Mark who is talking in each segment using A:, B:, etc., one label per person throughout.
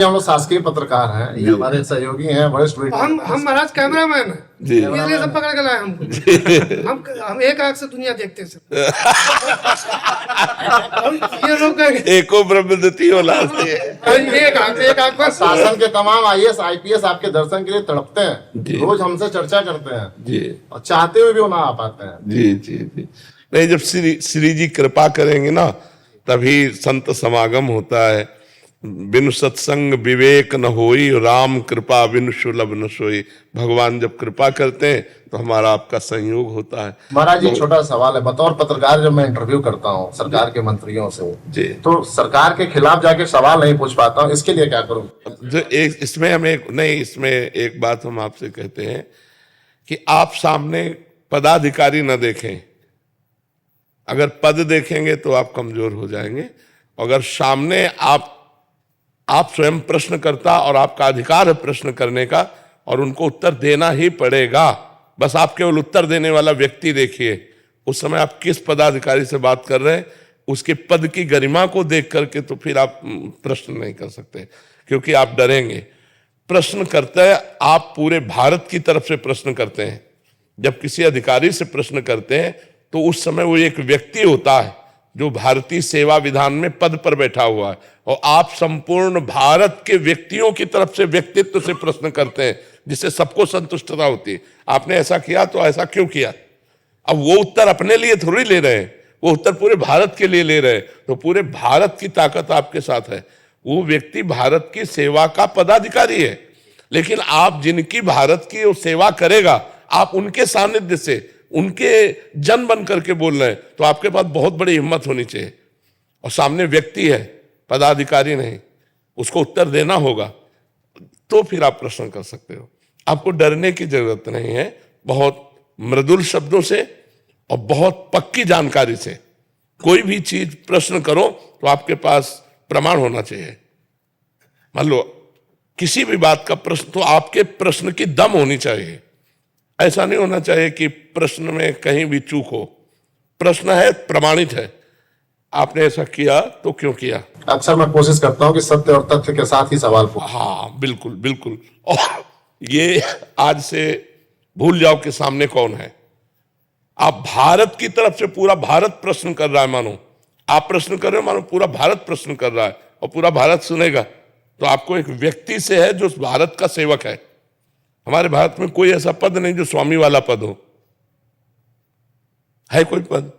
A: हम लोग शासकीय पत्रकार हैं, ये हमारे सहयोगी हैं, वरिष्ठ
B: हम महाराज कैमरामैन हैं, इसलिए सब पकड़ के लाए हमको। हम एक आंख से दुनिया देखते हैं ये लोग कहेंगे
C: एको ब्रह्म द्वितीयो नास्ति।
B: एक आंख पर
A: शासन के तमाम आईएएस आईपीएस आपके दर्शन के लिए तड़पते हैं, रोज हमसे चर्चा करते हैं
C: जी,
A: और चाहते हुए भी वो ना आ पाते हैं।
C: जी जी जी। नहीं, जब श्री जी कृपा करेंगे ना तभी संत समागम होता है। बिनु सत्संग विवेक न होई, राम कृपा बिनु सुलभ न सोई। भगवान जब कृपा करते हैं तो हमारा आपका संयोग होता है।
A: महाराज जी, छोटा सवाल है, बतौर पत्रकार जब मैं इंटरव्यू करता हूँ सरकार के मंत्रियों से
C: जी,
A: तो सरकार के खिलाफ जाके सवाल नहीं पूछ पाता हूँ, इसके लिए क्या करूँ?
C: जो एक इसमें इसमें एक बात हम आपसे कहते हैं कि आप सामने पदाधिकारी न देखें। अगर पद देखेंगे तो आप कमजोर हो जाएंगे। अगर सामने आप स्वयं प्रश्नकर्ता और आपका अधिकार है प्रश्न करने का और उनको उत्तर देना ही पड़ेगा। बस आप केवल उत्तर देने वाला व्यक्ति देखिए। उस समय आप किस पदाधिकारी से बात कर रहे हैं, उसके पद की गरिमा को देख करके तो फिर आप प्रश्न नहीं कर सकते, क्योंकि आप डरेंगे। प्रश्न करते हैं आप पूरे भारत की तरफ से प्रश्न करते हैं। जब किसी अधिकारी से प्रश्न करते हैं तो उस समय वो एक व्यक्ति होता है जो भारतीय सेवा विधान में पद पर बैठा हुआ है, और आप संपूर्ण भारत के व्यक्तियों की तरफ से व्यक्तित्व से प्रश्न करते हैं जिससे सबको संतुष्टता होती है। आपने ऐसा किया तो ऐसा क्यों किया? अब वो उत्तर अपने लिए थोड़ी ले रहे हैं, वो उत्तर पूरे भारत के लिए ले रहे हैं। तो पूरे भारत की ताकत आपके साथ है। वो व्यक्ति भारत की सेवा का पदाधिकारी है, लेकिन आप जिनकी भारत की वो सेवा करेगा, आप उनके सानिध्य से उनके जन बन करके बोल रहे हैं, तो आपके पास बहुत बड़ी हिम्मत होनी चाहिए। और सामने व्यक्ति है, पदाधिकारी नहीं, उसको उत्तर देना होगा, तो फिर आप प्रश्न कर सकते हो। आपको डरने की जरूरत नहीं है। बहुत मृदुल शब्दों से और बहुत पक्की जानकारी से कोई भी चीज प्रश्न करो तो आपके पास प्रमाण होना चाहिए। मान लो किसी भी बात का प्रश्न, तो आपके प्रश्न की दम होनी चाहिए। ऐसा नहीं होना चाहिए कि प्रश्न में कहीं भी चूक हो। प्रश्न है, प्रमाणित है, आपने ऐसा किया तो क्यों किया।
A: अक्सर मैं कोशिश करता हूँ कि सत्य और तथ्य के साथ ही सवाल पूछूं।
C: हाँ, बिल्कुल बिल्कुल। और ये आज से भूल जाओ कि सामने कौन है। आप भारत की तरफ से पूरा भारत प्रश्न कर रहा है, मानो आप प्रश्न कर रहे हो, मानो पूरा भारत प्रश्न कर रहा है और पूरा भारत सुनेगा। तो आपको एक व्यक्ति से है जो भारत का सेवक है। हमारे भारत में कोई ऐसा पद नहीं जो स्वामी वाला पद हो। है कोई पद?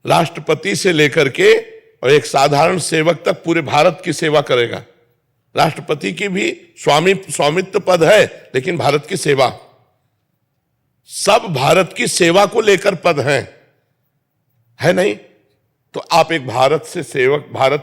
C: राष्ट्रपति से लेकर के और एक साधारण सेवक तक पूरे भारत की सेवा करेगा। राष्ट्रपति की भी स्वामित्व पद है, लेकिन भारत की सेवा, सब भारत की सेवा को लेकर पद हैं, है नहीं? तो आप एक भारत से सेवक, भारत